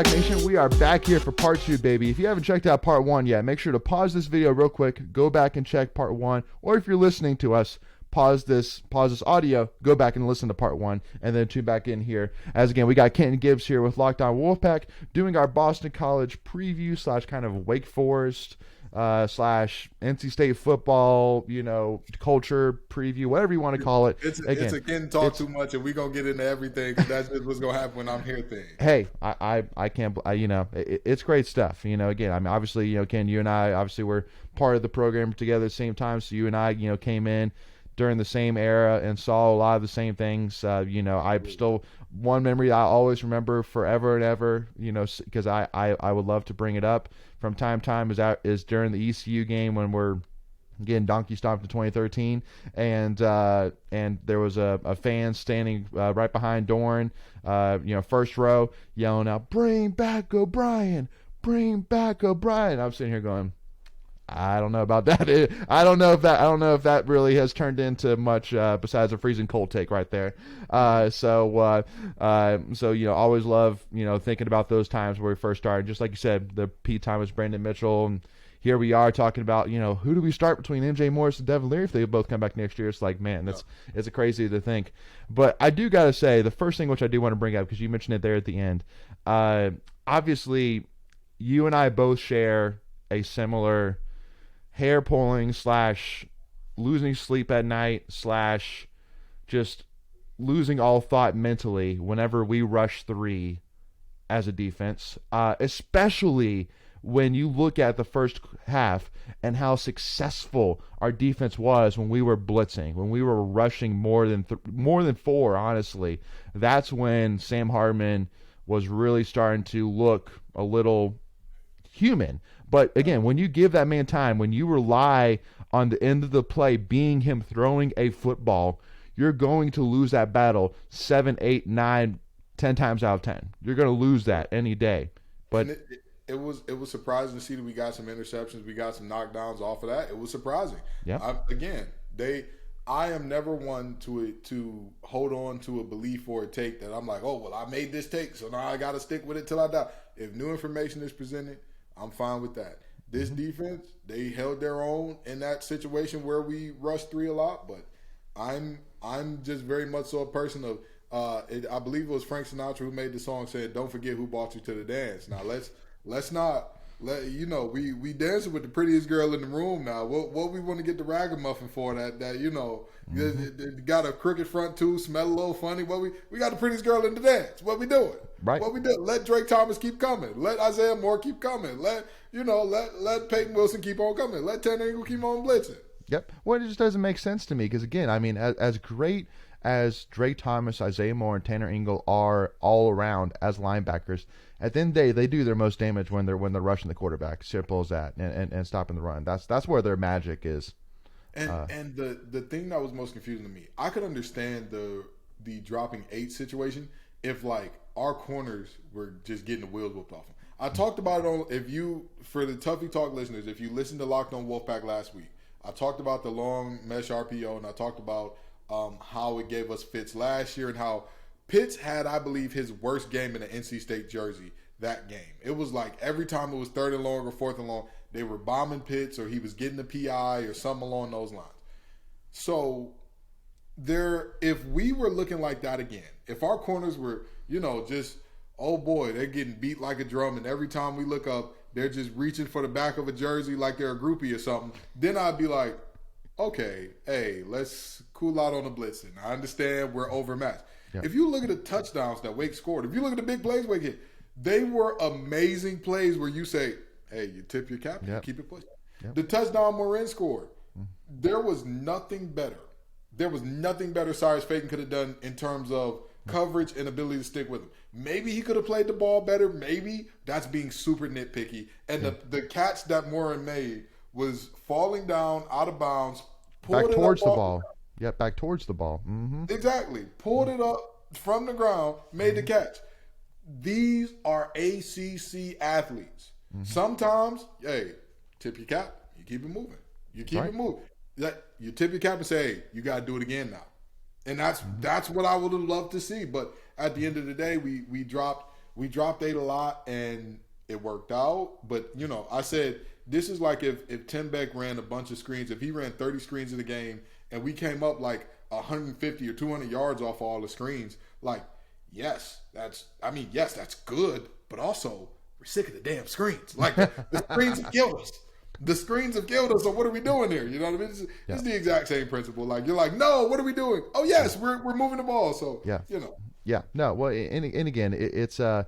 Wolfpack Nation, we are back here for part 2, baby. If you haven't checked out part 1 yet, make sure to pause this video real quick, go back and check part 1, or if you're listening to us, pause this audio, go back and listen to part 1, and then tune back in here. As again, we got Kenton Gibbs here with Locked On Wolfpack, doing our Boston College preview / kind of Wake Forest / NC State football, culture preview, whatever you want to call it. It's a Kenton talk too much, and we're going to get into everything, because that's just what's going to happen when I'm here thing. Hey, I can't, it's great stuff. Again, I mean, obviously, Ken, you and I, obviously, we're part of the program together at the same time, so you and I, came in during the same era and saw a lot of the same things. I still, one memory I always remember forever and ever, because I would love to bring it up from time to time, is during the ECU game when we're getting donkey stomped in 2013, and there was a fan standing right behind Doran, first row, yelling out, "Bring back O'Brien! Bring back O'Brien!" I'm sitting here going, I don't know about that. I don't know if that really has turned into much besides a freezing cold take right there. So always love thinking about those times where we first started. Just like you said, the Pete Thomas, Brandon Mitchell, and here we are talking about who do we start between MJ Morris and Devin Leary if they both come back next year. It's like, man, it's crazy to think. But I do got to say, the first thing which I do want to bring up, because you mentioned it there at the end, obviously you and I both share a similar hair pulling / losing sleep at night / just losing all thought mentally whenever we rush 3 as a defense, especially when you look at the first half and how successful our defense was when we were blitzing, when we were rushing more than 4, honestly. That's when Sam Hartman was really starting to look a little human. But again, when you give that man time, when you rely on the end of the play being him throwing a football, you're going to lose that battle 7, 8, 9, 10 times out of 10. You're going to lose that any day. But it was surprising to see that we got some interceptions, we got some knockdowns off of that. It was surprising. Yeah. I am never one to hold on to a belief or a take that I'm like, oh well, I made this take, so now I got to stick with it till I die. If new information is presented, I'm fine with that. This defense, they held their own in that situation where we rushed 3 a lot, but I'm just very much so a person of I believe it was Frank Sinatra who made the song, said, "Don't forget who brought you to the dance." Now let's not we dancing with the prettiest girl in the room now. What we want to get the ragamuffin for that got a crooked front tooth, smell a little funny. We got the prettiest girl in the dance. What we doing? Right. What we doing? Let Drake Thomas keep coming. Let Isaiah Moore keep coming. Let Peyton Wilson keep on coming. Let Tanner Ingle keep on blitzing. Yep. Well, it just doesn't make sense to me because, again, I mean, as great as Drake Thomas, Isaiah Moore, and Tanner Ingle are all around as linebackers, at the end of the day, they do their most damage when they're rushing the quarterback. Simple as that, and stopping the run. That's where their magic is. And the thing that was most confusing to me, I could understand the dropping 8 situation if like our corners were just getting the wheels whooped off them. I talked about it for the Tuffy Talk listeners, if you listened to Locked On Wolfpack last week, I talked about the long mesh RPO, and I talked about how it gave us fits last year and how Pitts had, I believe, his worst game in the NC State jersey that game. It was like every time it was 3rd and long or 4th and long, they were bombing Pitts or he was getting the PI or something along those lines. So if we were looking like that again, if our corners were, just, oh boy, they're getting beat like a drum, and every time we look up, they're just reaching for the back of a jersey like they're a groupie or something, then I'd be like, okay, hey, let's cool out on the blitzing. I understand we're overmatched. Yep. If you look at the touchdowns that Wake scored, if you look at the big plays Wake hit, they were amazing plays where you say, hey, you tip your cap, you keep it pushing. Yep. The touchdown Morin scored, there was nothing better. There was nothing better Cyrus Fagan could have done in terms of coverage and ability to stick with him. Maybe he could have played the ball better. Maybe that's being super nitpicky. And the catch that Morin made was falling down out of bounds. Back towards the ball. Yeah, back towards the ball. Mm-hmm. Exactly. Pulled it up from the ground, made the catch. These are ACC athletes. Sometimes, hey, tip your cap, you keep it moving. You keep it moving. You tip your cap and say, hey, you got to do it again now. And that's what I would have loved to see. But at the end of the day, we dropped we dropped 8 a lot and it worked out. But I said this is like if Tim Beck ran a bunch of screens, if he ran 30 screens in the game and we came up like 150 or 200 yards off all the screens, like yes, that's good, but also we're sick of the damn screens. Like the screens have killed us. The screens have killed us. So what are we doing here? You know what I mean? It's the exact same principle. Like you're like, no, what are we doing? Oh yes, we're moving the ball. So Yeah, no, well, and again, it's the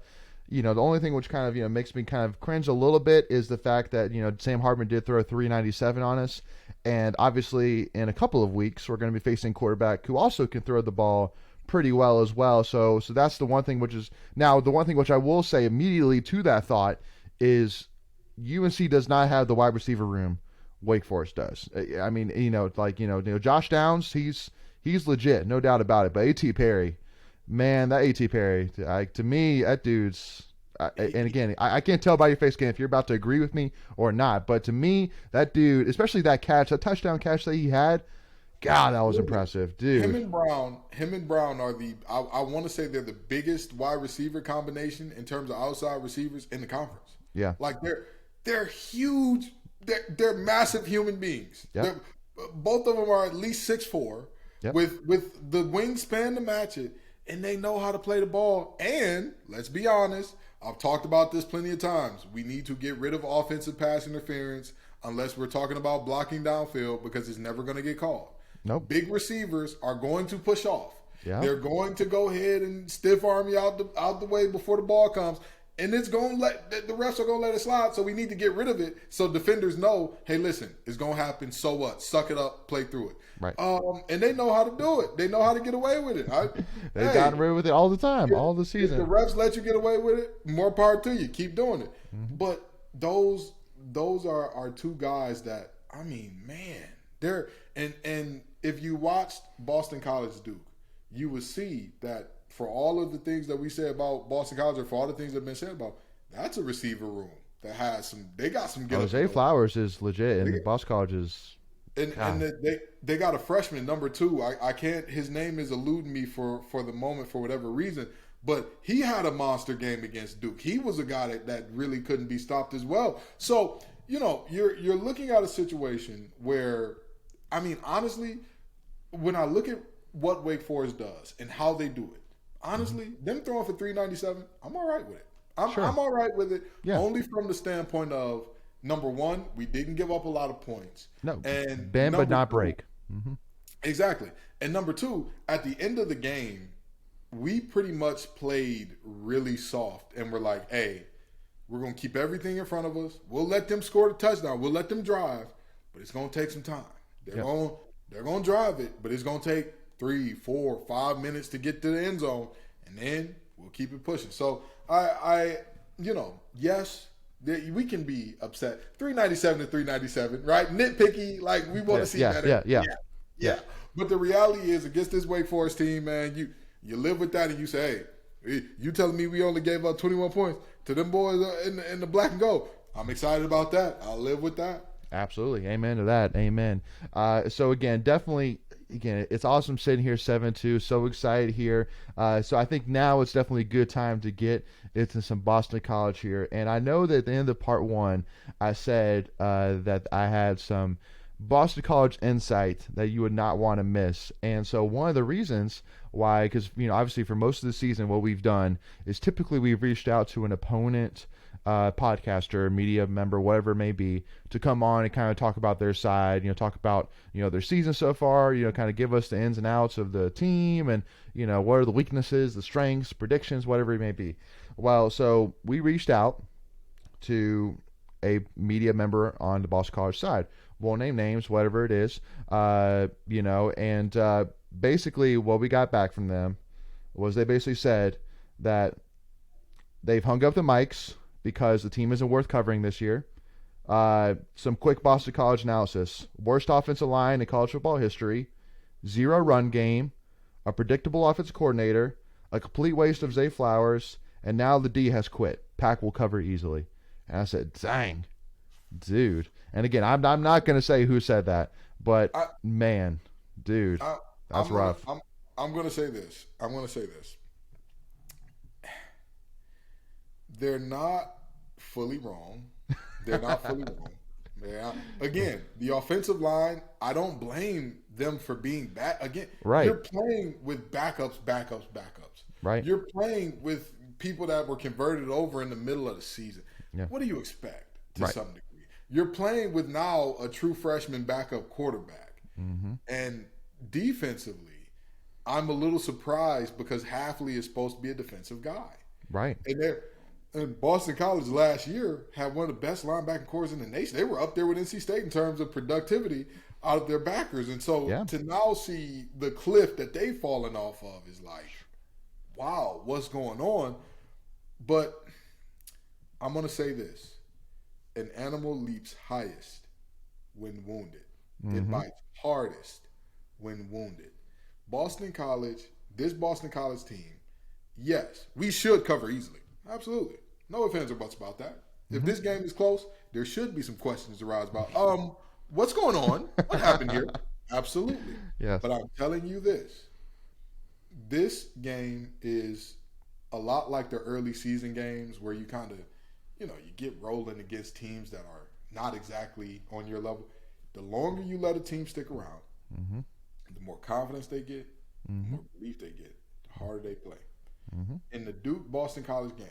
only thing which kind of makes me kind of cringe a little bit is the fact that Sam Hartman did throw 397 on us, and obviously in a couple of weeks we're going to be facing a quarterback who also can throw the ball pretty well as well. So that's the one thing which is now the one thing which I will say immediately to that thought is UNC does not have the wide receiver room Wake Forest does. I mean, Josh Downs, he's legit, no doubt about it. But A.T. Perry, man, that A.T. Perry, to me, that dude's. And again, I can't tell by your face, Ken, if you're about to agree with me or not. But to me, that dude, especially that touchdown catch that he had, God, that was impressive, dude. Him and Brown are I want to say they're the biggest wide receiver combination in terms of outside receivers in the conference. Yeah, like they're huge. They're massive human beings. Yep. Both of them are at least 6'4", yep, with the wingspan to match it, and they know how to play the ball. And let's be honest, I've talked about this plenty of times. We need to get rid of offensive pass interference unless we're talking about blocking downfield because it's never going to get called. Nope. Big receivers are going to push off. Yeah. They're going to go ahead and stiff arm you out the way before the ball comes. And it's going to the refs are going to let it slide, so we need to get rid of it so defenders know, hey, listen, it's going to happen, so what? Suck it up, play through it. Right. And they know how to do it. They know how to get away with it. They've gotten away with it all the time, all the season. If the refs let you get away with it, more power to you. Keep doing it. Mm-hmm. But those are two guys that, I mean, man, they're and if you watched Boston College Duke, you would see that for all of the things that we say about Boston College, or for all the things that have been said about, that's a receiver room that has they got some good. Zay Flowers is legit, and Boston College is. And they got a freshman, number 2. I can't. His name is eluding me for the moment for whatever reason. But he had a monster game against Duke. He was a guy that really couldn't be stopped as well. So you're looking at a situation where, I mean, honestly, when I look at what Wake Forest does and how they do it. Honestly, them throwing for 397, I'm all right with it. I'm all right with it, only from the standpoint of, number one, we didn't give up a lot of points. No, and bend but not break. Mm-hmm. Exactly. And number 2, at the end of the game, we pretty much played really soft, and we're like, hey, we're going to keep everything in front of us. We'll let them score the touchdown. We'll let them drive, but it's going to take some time. They're going to drive it, but it's going to take 3, 4, 5 minutes to get to the end zone, and then we'll keep it pushing. So yes, we can be upset. 397 to 397, right? Nitpicky, like we want to see better. Yeah. But the reality is, against this Wake Forest team, man, you live with that, and you say, hey, you telling me we only gave up 21 points to them boys in the black and gold? I'm excited about that. I'll live with that. Absolutely. Amen to that. Amen. So again, definitely. Again, it's awesome sitting here 7-2. So excited here. So I think now it's definitely a good time to get into some Boston College here. And I know that at the end of part 1, I said that I had some Boston College insight that you would not want to miss. And so one of the reasons why, because obviously for most of the season, what we've done is typically we've reached out to an opponent, podcaster, media member, whatever it may be, to come on and kind of talk about their side, talk about, their season so far, kind of give us the ins and outs of the team and, what are the weaknesses, the strengths, predictions, whatever it may be. Well, so we reached out to a media member on the Boston College side. Won't name names, whatever it is, and basically what we got back from them was they basically said that they've hung up the mics because the team isn't worth covering this year. Some quick Boston College analysis. Worst offensive line in college football history. 0 run game. A predictable offensive coordinator. A complete waste of Zay Flowers. And now the D has quit. Pack will cover easily. And I said, dang, dude. And again, I'm not going to say who said that. But, man, dude, that's rough. I'm going to say this. they're not fully wrong. They're not fully wrong. Again, the offensive line, I don't blame them for being bad. Again, Right. you're playing with backups. Right. You're playing with people that were converted over in the middle of the season. Yeah. What do you expect to Right. some degree? You're playing with now a true freshman backup quarterback. Mm-hmm. And defensively, I'm a little surprised because Halfley is supposed to be a defensive guy. Right. And Boston College last year had one of the best linebacking corps in the nation. They were up there with NC State in terms of productivity out of their backers. And so to now see the cliff that they've fallen off of is like, wow, what's going on? But I'm going to say this. An animal leaps highest when wounded. Mm-hmm. It bites hardest when wounded. This Boston College team, yes, we should cover easily. Absolutely. No ifs, ands, or buts about that. If this game is close, there should be some questions arise about, what's going on? What happened here? Absolutely. Yes. But I'm telling you this. This game is a lot like the early season games where you kind of, you get rolling against teams that are not exactly on your level. The longer you let a team stick around, the more confidence they get, the more belief they get, the harder they play. In the Duke-Boston College game,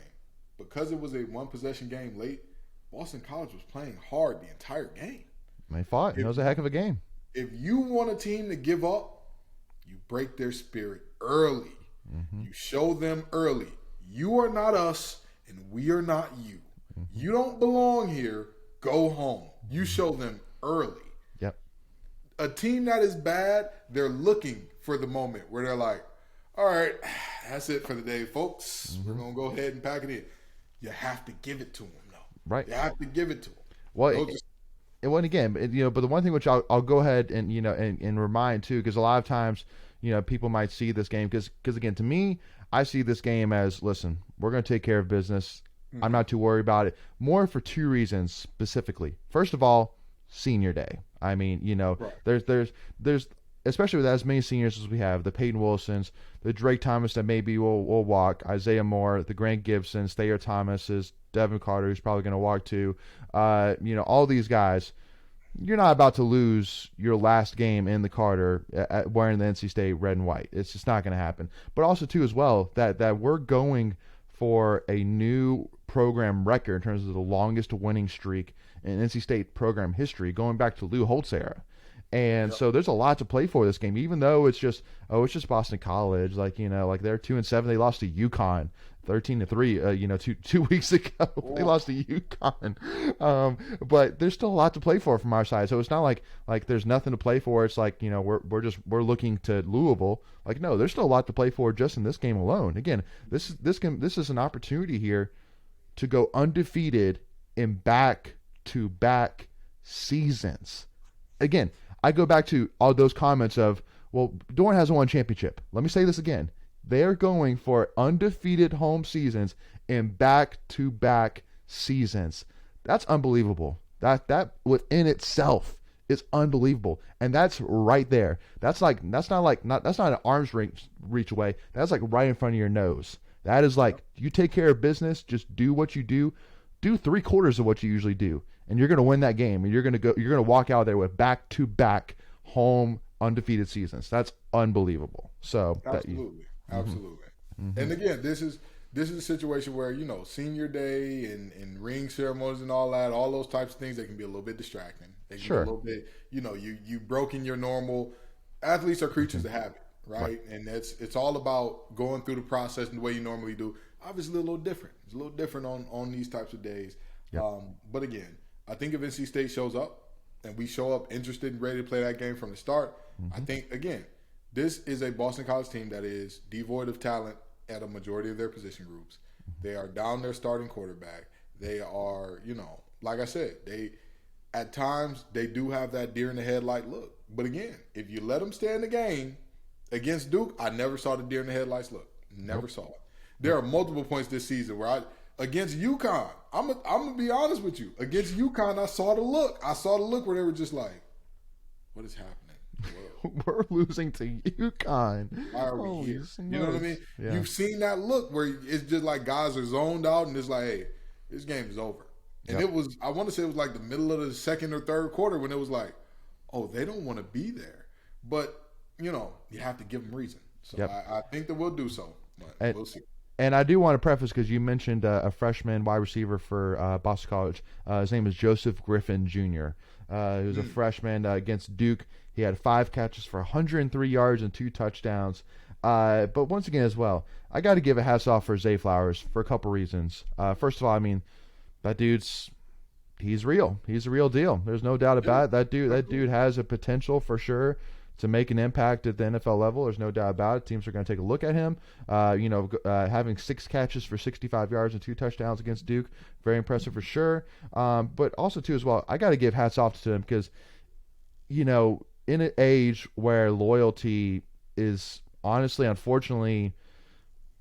because it was a one-possession game late, Boston College was playing hard the entire game. They fought. It was a heck of a game. If you want a team to give up, you break their spirit early. You show them early. You are not us, and we are not you. You don't belong here. Go home. You show them early. Yep. A team that is bad, they're looking for the moment where they're like, all right, that's it for the day, folks. We're going to go ahead and pack it in. You have to give it to them, though. Right. You have to give it to them. Well, but the one thing which I'll go ahead and, and remind too, because a lot of times, people might see this game because again, to me, I see this game as, listen, we're going to take care of business. I'm not too worried about it. More for two reasons specifically. First of all, senior day. I mean, right. there's especially with as many seniors as we have, the Peyton Wilsons, the Drake Thomas that maybe will walk, Isaiah Moore, the Grant Gibsons, Thayer Thomases, Devin Carter, who's probably going to walk too. All these guys. You're not about to lose your last game in the Carter wearing the NC State red and white. It's just not going to happen. But also too as well that we're going for a new program record in terms of the longest winning streak in NC State program history, going back to Lou Holtz era. And so there's a lot to play for this game, even though it's just Boston College. Like they're 2-7. They lost to UConn 13-3. Two weeks ago they lost to UConn. But there's still a lot to play for from our side. So it's not like there's nothing to play for. It's like we're looking to Louisville. Like no, there's still a lot to play for just in this game alone. Again, this is an opportunity here to go undefeated in back-to-back seasons. Again, I go back to all those comments of, well, Dorn hasn't won a championship. Let me say this again. They're going for undefeated home seasons in back-to-back seasons. That's unbelievable. That within itself is unbelievable. And that's right there. That's not an arm's reach away. That's like right in front of your nose. That is like, you take care of business, just do what you do. Do 3/4 of what you usually do. And you're going to win that game, and you're going to walk out there with back-to-back home undefeated seasons. That's unbelievable. So absolutely. And again, this is a situation where senior day and ring ceremonies and all that, all those types of things, they can be a little bit distracting. They can be a little bit, you broken your normal. Athletes are creatures of habit, right? And it's all about going through the process and the way you normally do. Obviously, a little different. It's a little different on these types of days. Yep. But again, I think if NC State shows up and we show up interested and ready to play that game from the start, I think, again, this is a Boston College team that is devoid of talent at a majority of their position groups. They are down their starting quarterback. They are, like I said, at times they do have that deer in the headlight look. But again, if you let them stay in the game against Duke, I never saw the deer in the headlights look. Never saw it. There are multiple points this season where against UConn, I'm gonna be honest with you. Against UConn, I saw the look. I saw the look where they were just like, "What is happening? Whoa. We're losing to UConn. Why are we Holy here? You know what I smokes. mean? Yeah. You've seen that look where it's just like guys are zoned out and it's like, hey, this game is over. And Yep. it was, I want to say it was like the middle of the second or third quarter when it was like, oh, they don't want to be there. But, you have to give them reason. So Yep. I think that we'll do so. But And, we'll see. and I do want to preface because you mentioned a freshman wide receiver for Boston College. His name is Joseph Griffin Jr. He was a freshman against Duke. He had 5 catches for 103 yards and 2 touchdowns. But once again, as well, I got to give a hats off for Zay Flowers for a couple reasons. First of all, I mean, that he's real. He's a real deal. There's no doubt about it. That dude has a potential for sure to make an impact at the NFL level. There's no doubt about it. Teams are going to take a look at him. Having 6 catches for 65 yards and 2 touchdowns against Duke, very impressive for sure. But also too as well, I got to give hats off to him because, in an age where loyalty is honestly, unfortunately,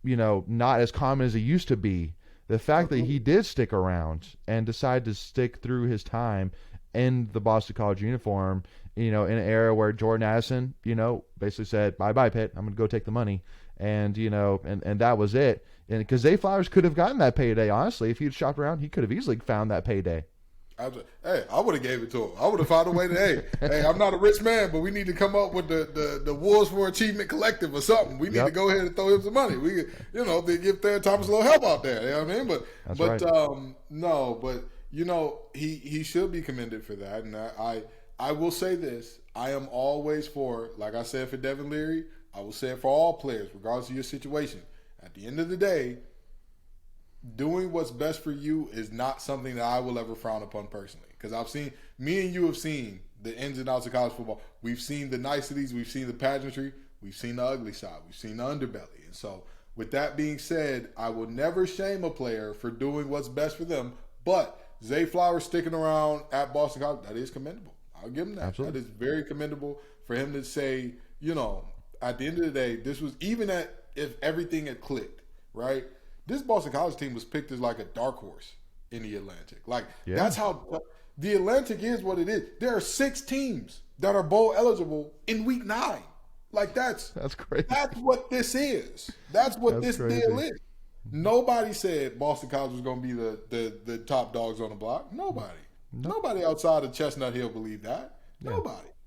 not as common as it used to be. The fact that he did stick around and decide to stick through his time in the Boston College uniform, in an era where Jordan Addison, basically said, bye-bye, Pitt. I'm going to go take the money. And, and that was it. And because Zay Flowers could have gotten that payday, honestly. If he'd shopped around, he could have easily found that payday. I would have gave it to him. I would have found a way to, hey, I'm not a rich man, but we need to come up with the Wolves for Achievement Collective or something. We need to go ahead and throw him some money. We, they give Thad Thomas a little help out there. You know what I mean? That's but right. no, but he should be commended for that. And I will say this: I am always for, like I said for Devin Leary, I will say it for all players, regardless of your situation. At the end of the day, doing what's best for you is not something that I will ever frown upon personally. Because me and you have seen the ins and outs of college football. We've seen the niceties, we've seen the pageantry, we've seen the ugly side, we've seen the underbelly. And so, with that being said, I will never shame a player for doing what's best for them. But Zay Flowers sticking around at Boston College, that is commendable. I'll give him that. Absolutely. That is very commendable for him to say, at the end of the day, this was even if everything had clicked, right? This Boston College team was picked as like a dark horse in the Atlantic. That's how the Atlantic is what it is. There are 6 teams that are bowl eligible in week 9. That's crazy. That's what this is. That's what this deal is. Nobody said Boston College was going to be the top dogs on the block. Nobody outside of Chestnut Hill believed that. Yeah.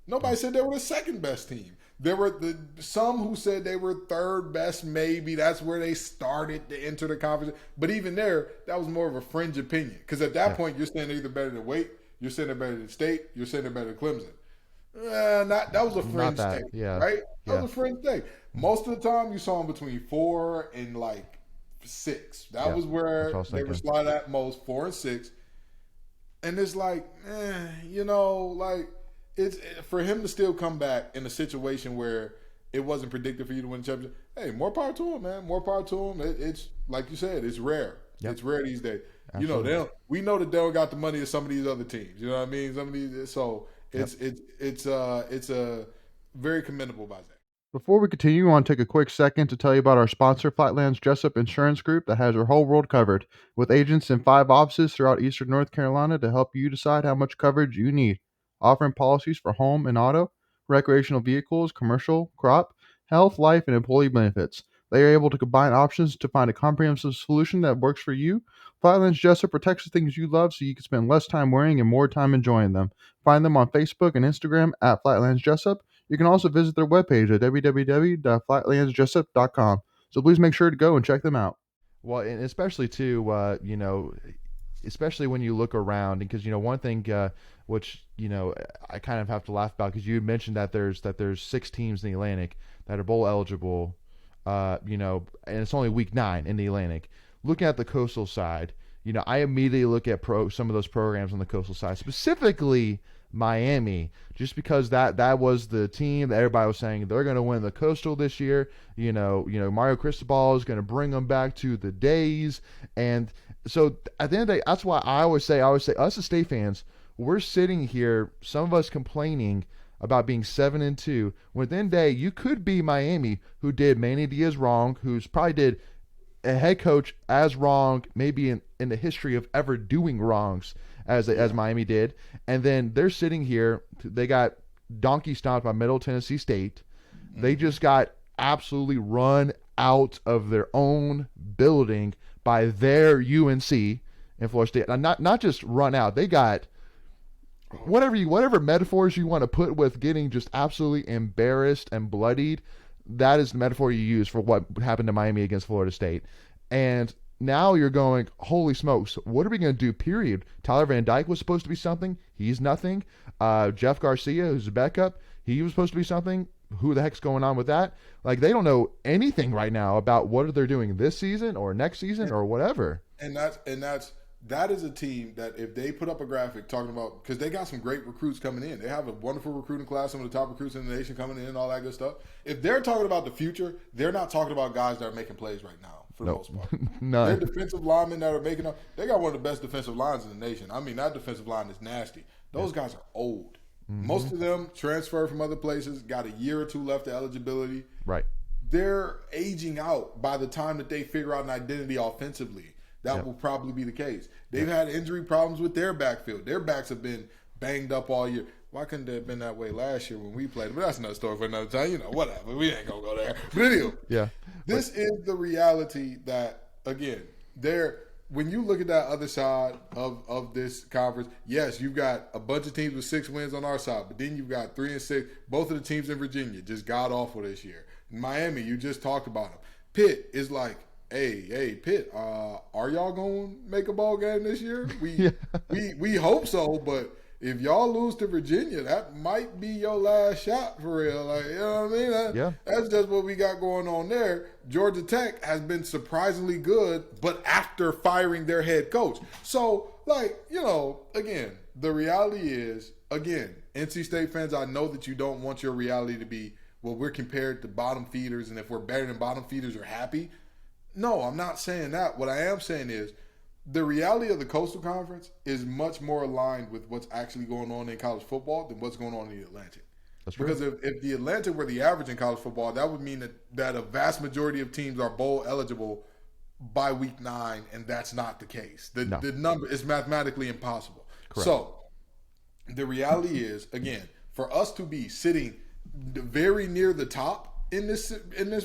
Nobody said they were the second best team. There were some who said they were third best, maybe. That's where they started to enter the conference. But even there, that was more of a fringe opinion. Because at that point, you're saying they're either better than Wake, you're saying they're better than State, you're saying they're better than Clemson. That was a fringe thing, right? That was a fringe thing. Most of the time, you saw them between 4 and 6. That was where they were slotted at most, 4 and 6. And it's it's for him to still come back in a situation where it wasn't predicted for you to win the championship. Hey, more power to him, man. More power to him. It's like you said, it's rare. Yep. It's rare these days. Absolutely. We know that they don't got the money of some of these other teams. You know what I mean? Some of these, so it's very commendable by Zay. Before we continue, I want to take a quick second to tell you about our sponsor, Flatlands Jessup Insurance Group, that has your whole world covered, with agents in 5 offices throughout eastern North Carolina to help you decide how much coverage you need, offering policies for home and auto, recreational vehicles, commercial, crop, health, life, and employee benefits. They are able to combine options to find a comprehensive solution that works for you. Flatlands Jessup protects the things you love so you can spend less time worrying and more time enjoying them. Find them on Facebook and Instagram at Flatlands Jessup. You can also visit their webpage at www.flatlandsjessup.com. So please make sure to go and check them out. Well, and especially too, especially when you look around, because one thing which I kind of have to laugh about, because you mentioned that there's 6 teams in the Atlantic that are bowl eligible, and it's only week 9 in the Atlantic. Looking at the coastal side, I immediately look at some of those programs on the coastal side, specifically Miami, just because that was the team that everybody was saying they're going to win the Coastal this year. Mario Cristobal is going to bring them back to the days. And so at the end of the day, that's why I always say us as State fans, we're sitting here, some of us complaining about being 7-2. When at the end of the day, you could be Miami, who did Manny Diaz wrong, who's probably did a head coach as wrong, maybe in the history of ever doing wrongs as Miami did. And then they're sitting here, they got donkey stomped by Middle Tennessee State. They just got absolutely run out of their own building by their UNC in Florida State. And not just run out. They got whatever metaphors you want to put with getting just absolutely embarrassed and bloodied. That is the metaphor you use for what happened to Miami against Florida State. And now you're going, holy smokes, what are we going to do, period? Tyler Van Dyke was supposed to be something. He's nothing. Jeff Garcia, who's a backup, he was supposed to be something. Who the heck's going on with that? Like, they don't know anything right now about what they're doing this season or next season or whatever. That is a team that if they put up a graphic talking about, because they got some great recruits coming in. They have a wonderful recruiting class, some of the top recruits in the nation coming in and all that good stuff. If they're talking about the future, they're not talking about guys that are making plays right now for the most part. None. They're defensive linemen that are making them. They got one of the best defensive lines in the nation. I mean, that defensive line is nasty. Those guys are old. Mm-hmm. Most of them transferred from other places, got a year or two left of eligibility. Right. They're aging out by the time that they figure out an identity offensively. That will probably be the case. They've had injury problems with their backfield. Their backs have been banged up all year. Why couldn't they have been that way last year when we played? But that's another story for another time. You know, whatever. We ain't going to go there. But anyway, this is the reality that, again, when you look at that other side of this conference, yes, you've got a bunch of teams with 6 wins on our side, but then you've got 3 and 6. Both of the teams in Virginia just got awful this year. Miami, you just talked about them. Pitt is like, Hey, Pitt, are y'all going to make a ball game this year? We hope so, but if y'all lose to Virginia, that might be your last shot for real. Like, you know what I mean? That's just what we got going on there. Georgia Tech has been surprisingly good, but after firing their head coach. So, like, you know, again, the reality is, NC State fans, I know that you don't want your reality to be, well, we're compared to bottom feeders, and if we're better than bottom feeders, you're happy. No, I'm not saying that. What I am saying is the reality of the Coastal Conference is much more aligned with what's actually going on in college football than what's going on in the Atlantic. That's true. Because if the Atlantic were the average in college football, that would mean that a vast majority of teams are bowl eligible by week 9, and that's not the case. The number is mathematically impossible. Correct. So the reality is, again, for us to be sitting very near the top in this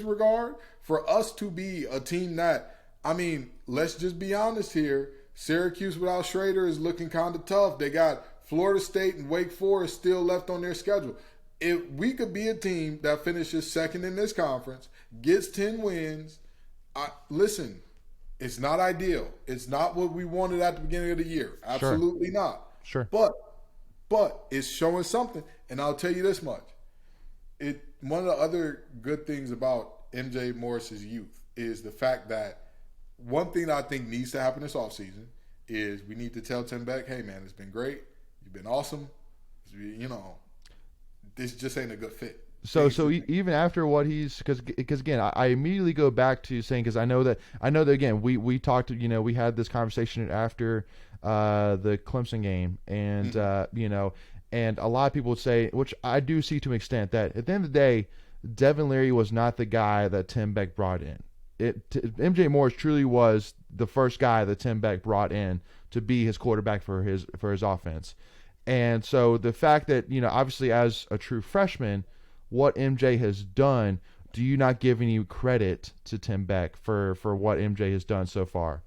regard, for us to be a team that, I mean, let's just be honest here. Syracuse without Schrader is looking kind of tough. They got Florida State and Wake Forest still left on their schedule. If we could be a team that finishes second in this conference, gets 10 wins, listen, it's not ideal. It's not what we wanted at the beginning of the year. Absolutely not. Sure. But it's showing something. And I'll tell you this much. One of the other good things about MJ Morris's youth is the fact that one thing that I think needs to happen this offseason is we need to tell Tim Beck, hey, man, it's been great. You've been awesome. You know, this just ain't a good fit. So even after what he's because again, I immediately go back to saying, because I know that again we talked, you know, we had this conversation after the Clemson game, and you know, and a lot of people would say, which I do see to an extent, that at the end of the day, Devin Leary was not the guy that Tim Beck brought in. MJ Morris truly was the first guy that Tim Beck brought in to be his quarterback for his offense. And so the fact that, you know, obviously as a true freshman, what MJ has done, do you not give any credit to Tim Beck for what MJ has done so far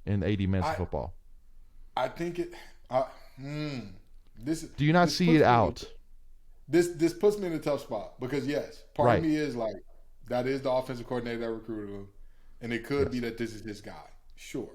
in 80 minutes of football? I think it. Do you not see it out? This puts me in a tough spot because, yes, part of me is like, that is the offensive coordinator that recruited him, and it could be that this is his guy. Sure.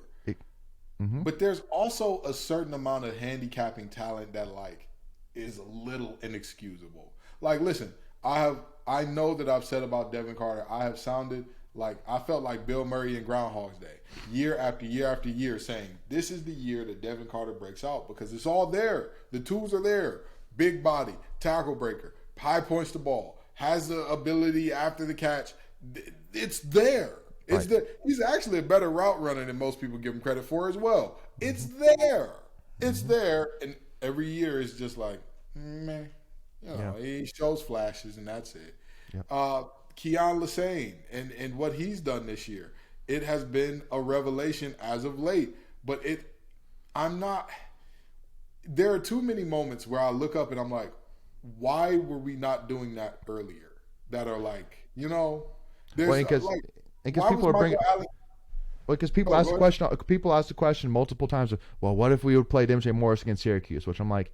But there's also a certain amount of handicapping talent that, like, is a little inexcusable. Like, listen, I know that I've said about Devin Carter, I have sounded like, I felt like Bill Murray in Groundhog's Day, year after year after year, saying, this is the year that Devin Carter breaks out because it's all there. The tools are there. Big body, tackle breaker, high points the ball, has the ability after the catch. It's there. It's there. He's actually a better route runner than most people give him credit for as well. It's there. It's there. And every year is just like, man, you know, he shows flashes and that's it. Keon Lassane and what he's done this year, it has been a revelation as of late. But there are too many moments where I look up and I'm like, why were we not doing that earlier? That are like, there's Well, like, because why people was are Michael bringing. Allen? Well, because people Oh, ask go the ahead. question. People ask the question multiple times. Well, what if we would play MJ Morris against Syracuse? Which I'm like,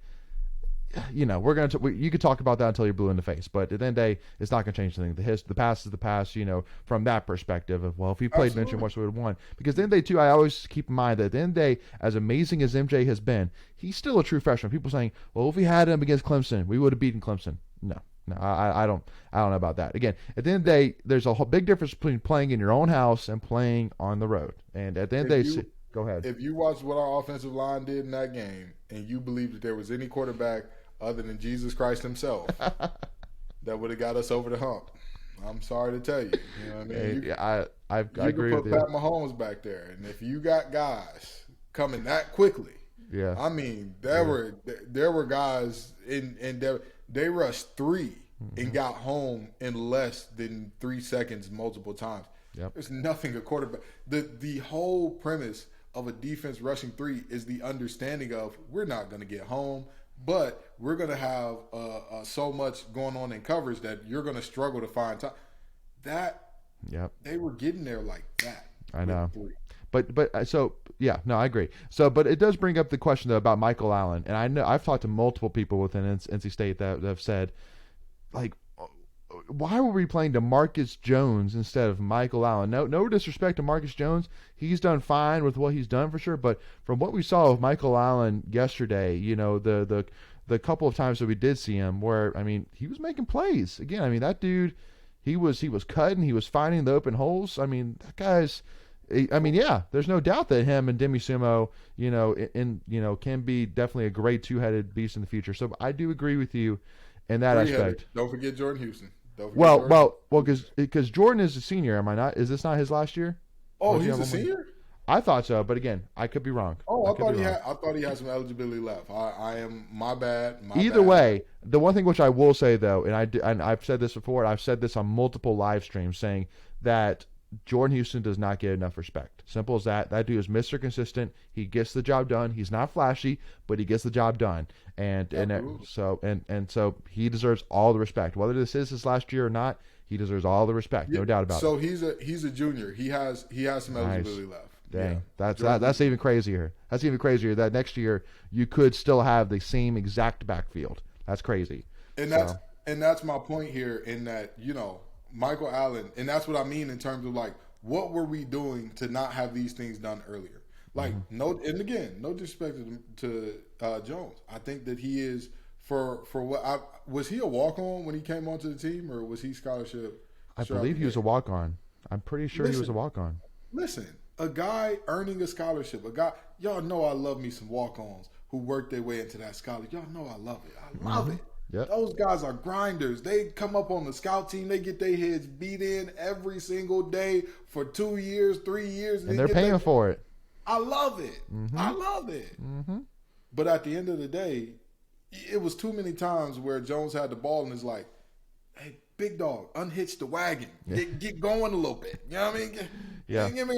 we're gonna. You could talk about that until you're blue in the face, but at the end of the day, it's not gonna change anything. The past is the past. From that perspective of, well, if we played MJ Absolutely. Morris, we would have won. Because at the end of the day, too, I always keep in mind that at the end of the day, as amazing as MJ has been, he's still a true freshman. People saying, well, if we had him against Clemson, we would have beaten Clemson. No. No, I don't know about that. Again, at the end of the day, there's a big difference between playing in your own house and playing on the road. And at the end If of the you day, go ahead. if you watch what our offensive line did in that game, and you believe that there was any quarterback other than Jesus Christ Himself that would have got us over the hump, I'm sorry to tell you. You know what I mean? Hey, I You could agree with put you. Pat Mahomes back there, and if you got guys coming that quickly, Yeah. I mean, there were guys they rushed 3 and got home in less than 3 seconds multiple times. Yep. There's nothing a quarterback. The whole premise of a defense rushing 3 is the understanding of we're not going to get home, but we're going to have so much going on in coverage that you're going to struggle to find time. That Yep. they were getting there like that. I know. with 3. But so yeah, no, I agree. So, but it does bring up the question though about Michael Allen, and I know I've talked to multiple people within NC State that have said, like, why were we playing DeMarcus Jones instead of Michael Allen? No disrespect to Marcus Jones, he's done fine with what he's done for sure. But from what we saw of Michael Allen yesterday, the couple of times that we did see him, where I mean, he was making plays again. I mean, that dude, he was cutting, he was finding the open holes. I mean, that guy's. I mean, yeah, there's no doubt that him and Demi Sumo, can be definitely a great two-headed beast in the future. So I do agree with you in that 3-headed. aspect. Don't forget Jordan Houston. Don't forget Well, Jordan. because Jordan is a senior, am I not? Is this not his last year? Oh, Or does he he's have a one more? senior. I thought so, but again, I could be wrong. Oh, I I could thought be he wrong. had. I thought he had some eligibility left. I am my bad. My Either bad. way, the one thing which I will say though, and I've said this before, and I've said this on multiple live streams, saying that Jordan Houston does not get enough respect. Simple as that. That dude is Mr. Consistent. He gets the job done. He's not flashy, but he gets the job done. So he deserves all the respect. Whether this is his last year or not, he deserves all the respect. No doubt about it. So he's a junior. He has some eligibility left. Dang, Yeah. that's even crazier. That's even crazier. That next year you could still have the same exact backfield. That's crazy. And that's my point here in that, Michael Allen, and that's what I mean in terms of like, what were we doing to not have these things done earlier? Like, no disrespect to Jones. I think that he is was he a walk on when he came onto the team, or was he scholarship? I believe he was a walk on. I'm pretty sure he was a walk on. Listen, a guy earning a scholarship, y'all know I love me some walk ons who work their way into that scholarship. Y'all know I love it. I love it. Yep. Those guys are grinders. They come up on the scout team. They get their heads beat in every single day for 2 years, 3 years. And they're paying for it. I love it. I love it. But at the end of the day, it was too many times where Jones had the ball and is like, hey, big dog, unhitch the wagon. Get going a little bit. You know what I mean? Give me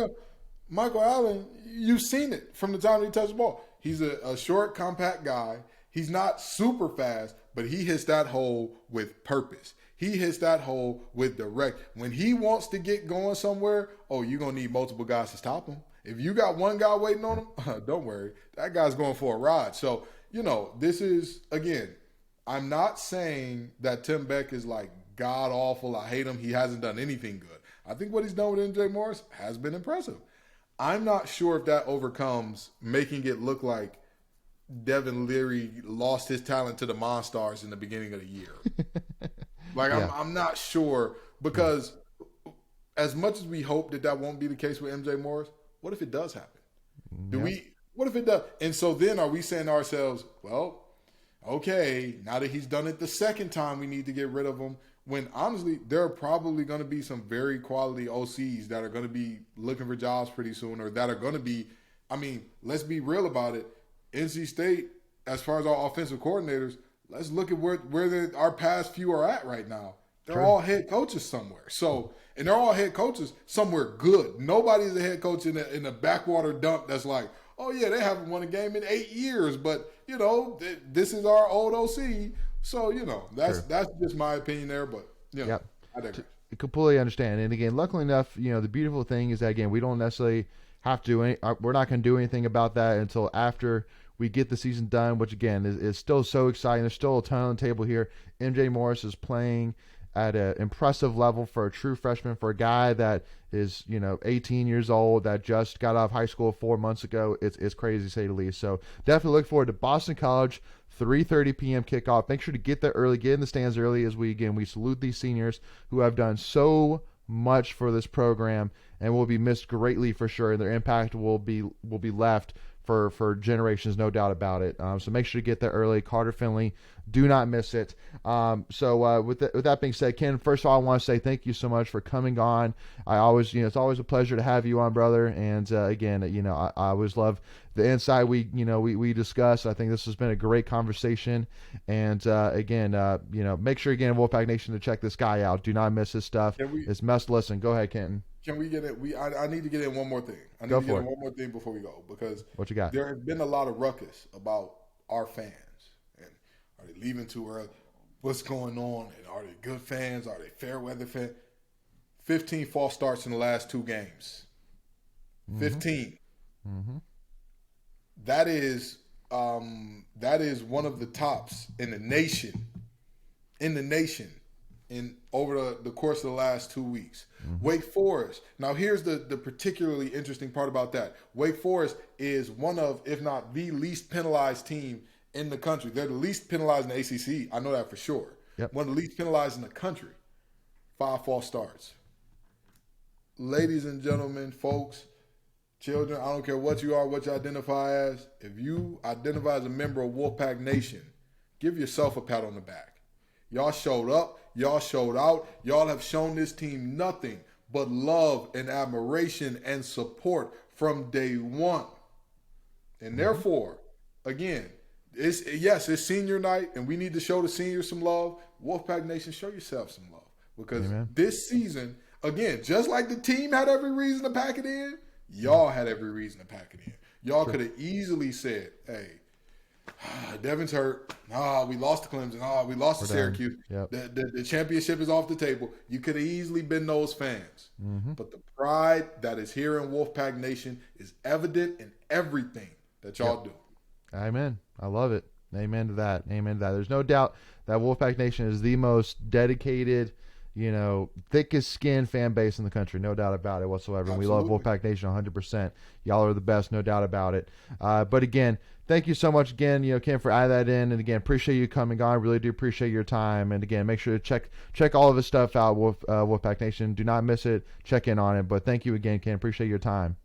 Michael Allen, you've seen it from the time he touched the ball. He's a short, compact guy. He's not super fast, but he hits that hole with purpose. He hits that hole with direct. When he wants to get going somewhere, you're going to need multiple guys to stop him. If you got one guy waiting on him, don't worry. That guy's going for a ride. So, this is, again, I'm not saying that Tim Beck is like god awful. I hate him. He hasn't done anything good. I think what he's done with MJ Morris has been impressive. I'm not sure if that overcomes making it look like Devin Leary lost his talent to the Monstars in the beginning of the year. I'm not sure, because as much as we hope that won't be the case with MJ Morris, what if it does happen? What if it does? And so then are we saying to ourselves, well, okay, now that he's done it the second time, we need to get rid of him, when honestly, there are probably going to be some very quality OCs that are going to be looking for jobs pretty soon, or that are going to be, let's be real about it. NC State, as far as our offensive coordinators, let's look at where our past few are at right now. They're all head coaches somewhere. So, and they're all head coaches somewhere good. Nobody's a head coach in a backwater dump that's like, oh yeah, they haven't won a game in 8 years, but this is our old OC. So that's just my opinion there. But Yep. I digress. Completely understand. And again, luckily enough, the beautiful thing is that, again, we don't necessarily have to do we're not going to do anything about that until after we get the season done, which again is still so exciting. There's still a ton on the table here. MJ Morris is playing at an impressive level for a true freshman, for a guy that is 18 years old, that just got out of high school 4 months ago. It's crazy to say the least. So definitely look forward to Boston College, 3:30 p.m. kickoff. Make sure to get there early, get in the stands early, as we salute these seniors who have done so much for this program and will be missed greatly for sure. And their impact will be left for generations, no doubt about it. So make sure to get there early. Carter Finley, do not miss it. With that being said, Ken, first of all, I want to say thank you so much for coming on. I always, it's always a pleasure to have you on, brother. And again, I always love the insight we discuss. I think this has been a great conversation. And again, make sure again, Wolfpack Nation, to check this guy out. Do not miss his stuff. It's must listen. Go ahead, Kenton. Can we get it? I need to get in one more thing. One more thing before we go, because what you got? There has been a lot of ruckus about our fans, and are they leaving too early? What's going on? And are they good fans? Are they fair weather fans? 15 false starts in the last 2 games. 15. Mm-hmm. That is one of the tops in the nation. In over the course of the last 2 weeks. Mm-hmm. Wake Forest. Now, here's the particularly interesting part about that. Wake Forest is one of, if not the least penalized team in the country. They're the least penalized in the ACC. I know that for sure. Yep. One of the least penalized in the country. 5 false starts. Ladies and gentlemen, folks, children, I don't care what you are, what you identify as. If you identify as a member of Wolfpack Nation, give yourself a pat on the back. Y'all showed up. Y'all showed out. Y'all have shown this team nothing but love and admiration and support from day one. And therefore, again, it's senior night, and we need to show the seniors some love. Wolfpack Nation, show yourself some love. Because this season, again, just like the team had every reason to pack it in, y'all had every reason to pack it in. Y'all could have easily said, hey, Devin's hurt. We lost to Clemson. We lost to Syracuse. Yep. The championship is off the table. You could have easily been those fans. Mm-hmm. But the pride that is here in Wolfpack Nation is evident in everything that y'all do. Amen. I love it. Amen to that. Amen to that. There's no doubt that Wolfpack Nation is the most dedicated, thickest skin fan base in the country. No doubt about it whatsoever. And we love Wolfpack Nation 100%. Y'all are the best, no doubt about it. But again, thank you so much again, Ken, for adding that in. And again, appreciate you coming on. Really do appreciate your time. And again, make sure to check all of his stuff out, Wolfpack Nation. Do not miss it. Check in on it. But thank you again, Ken. Appreciate your time.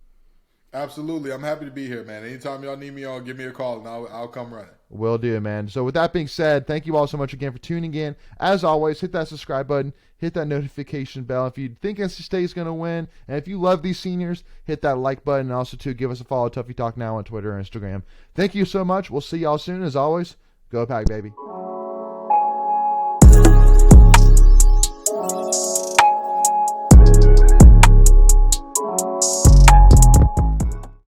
Absolutely. I'm happy to be here, man. Anytime y'all need me on, give me a call, and I'll come running. Will do, man. So with that being said, thank you all so much again for tuning in. As always, hit that subscribe button. Hit that notification bell. If you think NC State is going to win, and if you love these seniors, hit that like button. And also, too, give us a follow, Tuffy Talk Now on Twitter and Instagram. Thank you so much. We'll see y'all soon. As always, go Pack, baby.